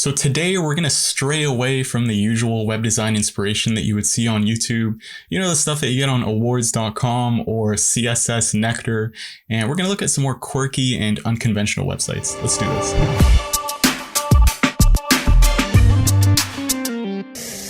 So today we're going to stray away from the usual web design inspiration that you would see on YouTube. You know, the stuff that you get on awards.com or CSS Nectar. And we're going to look at some more quirky and unconventional websites. Let's do this.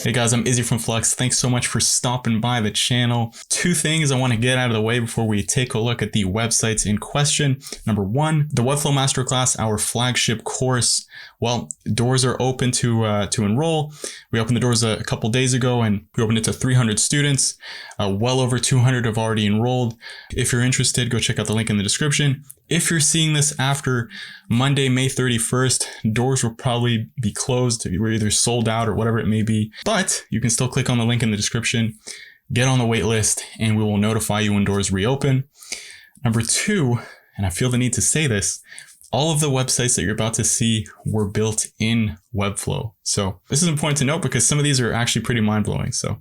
Hey guys, I'm Izzy from Flux. Thanks so much for stopping by the channel. Two things I want to get out of the way before we take a look at the websites in question. Number one, the Webflow Masterclass, our flagship course. Well, doors are open to enroll. We opened the doors a couple days ago and we opened it to 300 students. Well over 200 have already enrolled. If you're interested, go check out the link in the description. If you're seeing this after Monday, May 31st, doors will probably be closed. We're either sold out or whatever it may be. But you can still click on the link in the description, get on the wait list, and we will notify you when doors reopen. Number two, and I feel the need to say this, all of the websites that you're about to see were built in Webflow. So this is important to note because some of these are actually pretty mind-blowing. So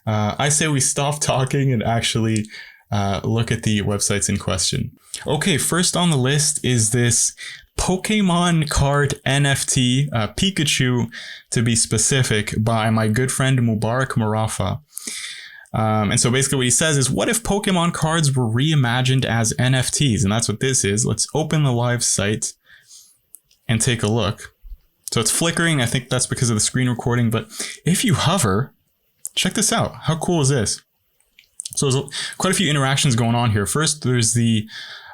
I say we stop talking and actually look at the websites in question. Okay, first on the list is this Pokemon card NFT, Pikachu to be specific, by my good friend Mubarak Marafa. And so basically what he says is, what if Pokemon cards were reimagined as NFTs? And that's what this is. Let's open the live site and take a look. So it's flickering. I think that's because of the screen recording. But if you hover, check this out. How cool is this? So there's quite a few interactions going on here. First, there's the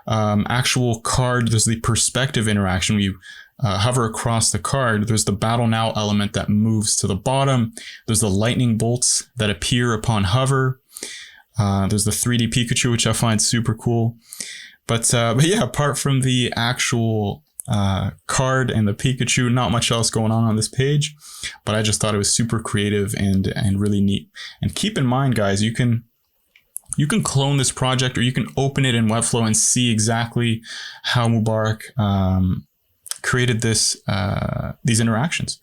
actual card. There's the perspective interaction. When you hover across the card, there's the battle now element that moves to the bottom. There's the lightning bolts that appear upon hover. There's the 3D Pikachu, which I find super cool. But yeah, apart from the actual card and the Pikachu, not much else going on this page. But I just thought it was super creative and really neat. And keep in mind, guys, you can clone this project, or you can open it in Webflow and see exactly how Mubarak created these interactions.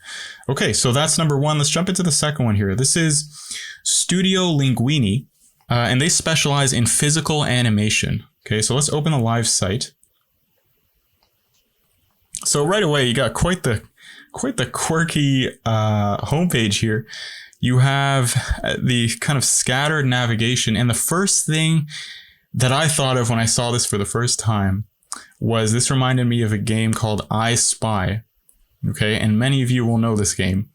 Okay, so that's number one. Let's jump into the second one here. This is Studio Linguine, and they specialize in physical animation. Okay, so let's open the live site. So right away, you got quite the quirky homepage here. You have the kind of scattered navigation. And the first thing that I thought of when I saw this for the first time was this reminded me of a game called I Spy. Okay, and many of you will know this game.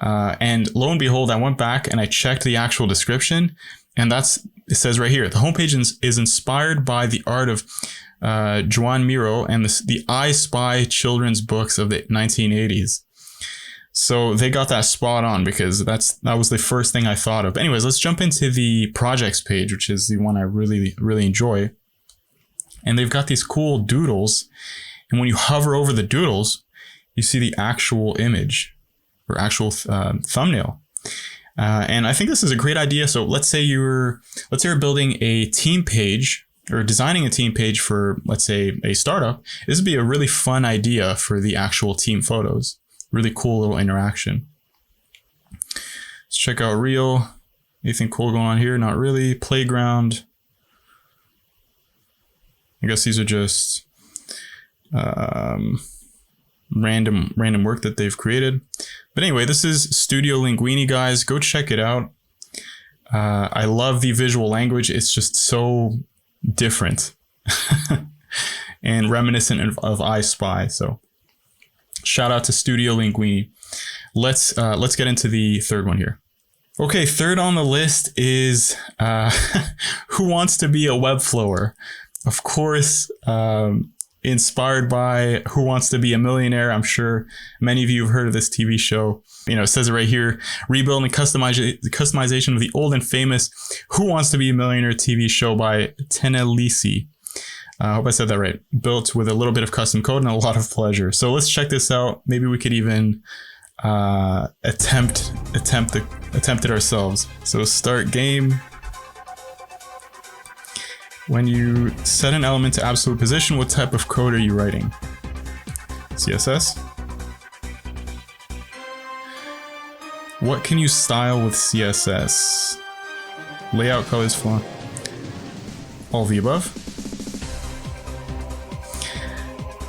And lo and behold, I went back and I checked the actual description. And it says right here, the homepage is inspired by the art of Joan Miro and the I Spy children's books of the 1980s. So they got that spot on because that was the first thing I thought of. Anyways, let's jump into the projects page, which is the one I really, really enjoy. And they've got these cool doodles. And when you hover over the doodles, you see the actual image or actual thumbnail. And I think this is a great idea. So let's say you're building a team page or designing a team page for, let's say, a startup. This would be a really fun idea for the actual team photos. Really cool little interaction. Let's check out Reel. Anything cool going on here? Not really. Playground. I guess these are just random work that they've created. But anyway, this is Studio Linguine, guys. Go check it out. I love the visual language. It's just so different and reminiscent of I Spy. So shout out to Studio Linguine. Let's get into the third one here. Okay, third on the list is Who Wants to Be a Webflower? Of course, inspired by Who Wants to Be a Millionaire. I'm sure many of you have heard of this TV show. You know, it says it right here, rebuilding the customization of the old and famous Who Wants to Be a Millionaire TV show by Tenelisi. I hope I said that right. Built with a little bit of custom code and a lot of pleasure. So let's check this out. Maybe we could even attempt it ourselves. So start game. When you set an element to absolute position, what type of code are you writing? CSS? What can you style with CSS? Layout, colors, font. All of the above.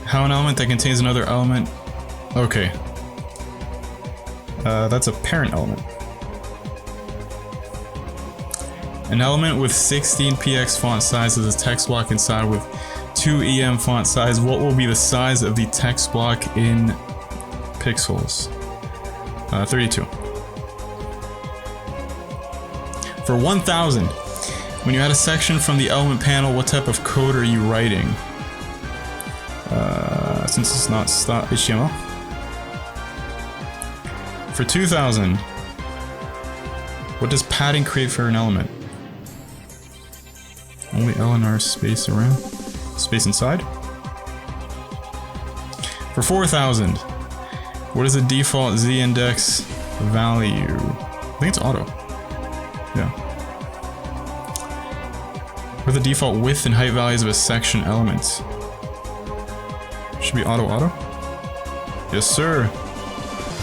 How an element that contains another element. Okay. That's a parent element. An element with 16px font size is a text block inside with 2em font size. What will be the size of the text block in pixels? 32. For 1000, when you add a section from the element panel, what type of code are you writing? Since it's not HTML. For 2000, what does padding create for an element? Only LNR space around? Space inside? For 4000, what is the default z-index value? I think it's auto. Yeah. What are the default width and height values of a section element? Should be auto. Yes, sir.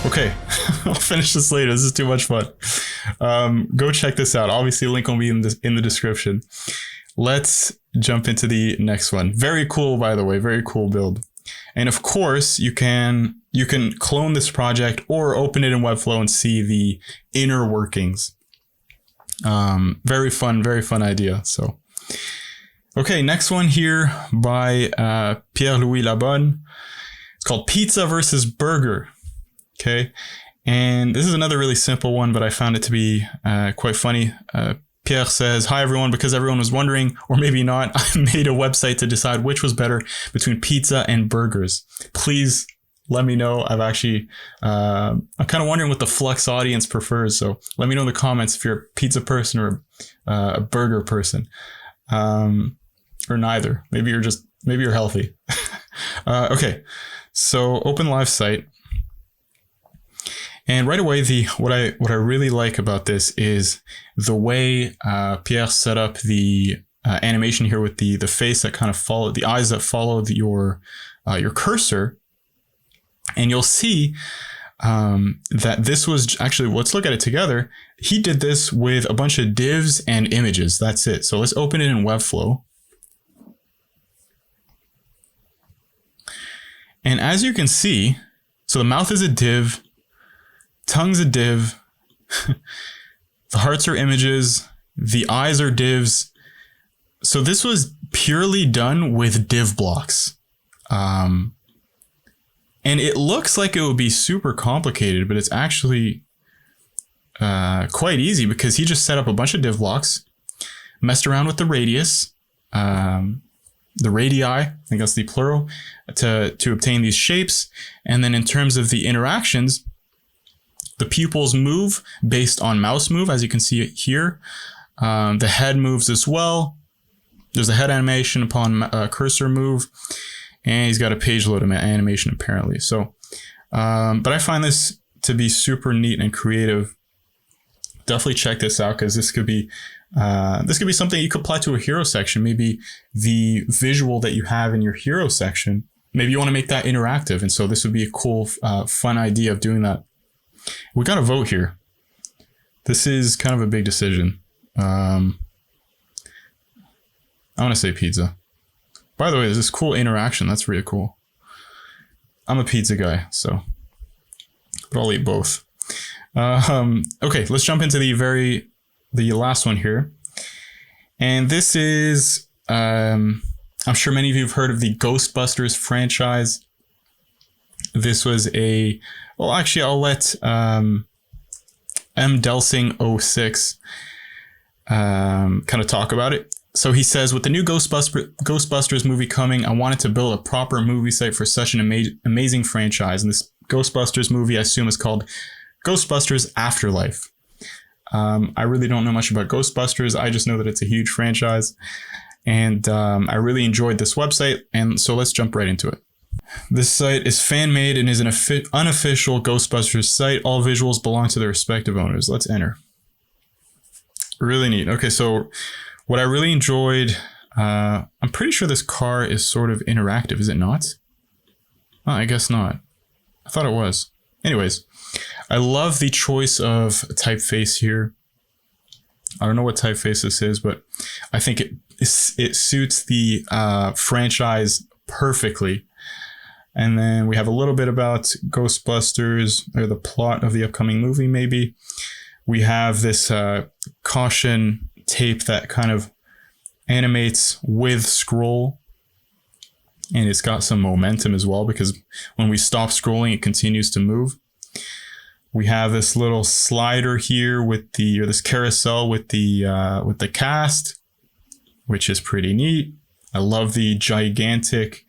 Okay, I'll finish this later. This is too much fun. Go check this out. Obviously, link will be in the description. Let's jump into the next one. Very cool, by the way. Very cool build. And of course, you can clone this project or open it in Webflow and see the inner workings. Very fun idea. So, okay, next one here by Pierre-Louis Labonne. It's called Pizza versus Burger. Okay, and this is another really simple one, but I found it to be quite funny. Pierre says, "Hi everyone, because everyone was wondering, or maybe not, I made a website to decide which was better between pizza and burgers. Please let me know. I've actually, I'm kind of wondering what the Flux audience prefers. So let me know in the comments if you're a pizza person or a burger person, or neither. Maybe you're healthy." Okay, so open live site. And right away, what I really like about this is the way Pierre set up the animation here with the face that kind of follow the eyes that follow your cursor, and you'll see that this was actually, let's look at it together. He did this with a bunch of divs and images. That's it. So let's open it in Webflow. And as you can see, so the mouth is a div. Tongue's a div, the hearts are images, the eyes are divs. So this was purely done with div blocks. And it looks like it would be super complicated, but it's actually quite easy because he just set up a bunch of div blocks, messed around with the radius, the radii, I think that's the plural, to obtain these shapes. And then in terms of the interactions, the pupils move based on mouse move, as you can see it here. The head moves as well. There's a head animation upon cursor move, and he's got a page load animation apparently. So, but I find this to be super neat and creative. Definitely check this out because this could be something you could apply to a hero section. Maybe the visual that you have in your hero section, maybe you want to make that interactive, and so this would be a cool, fun idea of doing that. We got to vote here. This is kind of a big decision. I want to say pizza. By the way, there's this cool interaction. That's really cool. I'm a pizza guy, but I'll eat both. Okay, let's jump into the last one here. And this is, I'm sure many of you have heard of the Ghostbusters franchise. This was well, actually, I'll let M. Delsing 06 kind of talk about it. So he says, with the new Ghostbusters movie coming, I wanted to build a proper movie site for such an amazing franchise. And this Ghostbusters movie, I assume, is called Ghostbusters Afterlife. I really don't know much about Ghostbusters. I just know that it's a huge franchise. And I really enjoyed this website. And so let's jump right into it. This site is fan-made and is an unofficial Ghostbusters site. All visuals belong to their respective owners. Let's enter. Really neat. Okay, so what I really enjoyed, I'm pretty sure this car is sort of interactive, is it not? Oh, I guess not. I thought it was. Anyways, I love the choice of typeface here. I don't know what typeface this is, but I think it suits the franchise perfectly. And then we have a little bit about Ghostbusters, or the plot of the upcoming movie, maybe. We have this caution tape that kind of animates with scroll. And it's got some momentum as well, because when we stop scrolling, it continues to move. We have this little slider here with this carousel with the cast, which is pretty neat. I love the gigantic,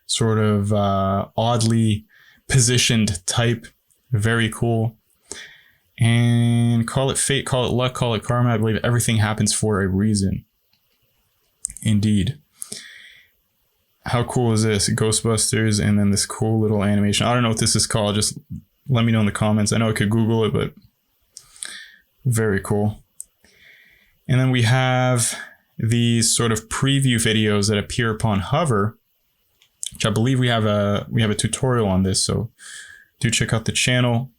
sort of oddly positioned type. Very cool. And call it fate, call it luck, call it karma. I believe everything happens for a reason. Indeed. How cool is this? Ghostbusters, and then this cool little animation. I don't know what this is called. Just let me know in the comments. I know I could Google it, but very cool. And then we have these sort of preview videos that appear upon hover, which I believe we have a tutorial on this, so do check out the channel.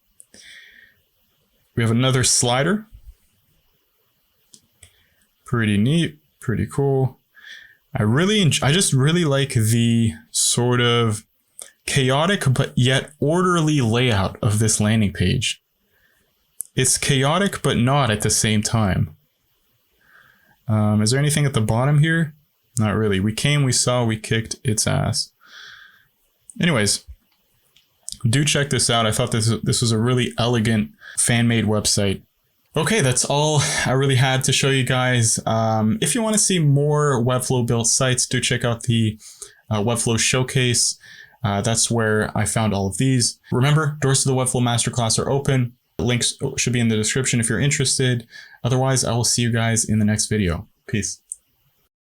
We have another slider. Pretty neat, pretty cool. I just really like the sort of chaotic but yet orderly layout of this landing page. It's chaotic but not at the same time. Is there anything at the bottom here? Not really. We came, we saw, we kicked its ass. Anyways, do check this out. I thought this was a really elegant fan-made website. Okay, that's all I really had to show you guys. If you want to see more Webflow built sites, do check out the Webflow showcase. That's where I found all of these. Remember, doors to the Webflow Masterclass are open. Links should be in the description if you're interested. Otherwise, I will see you guys in the next video. Peace.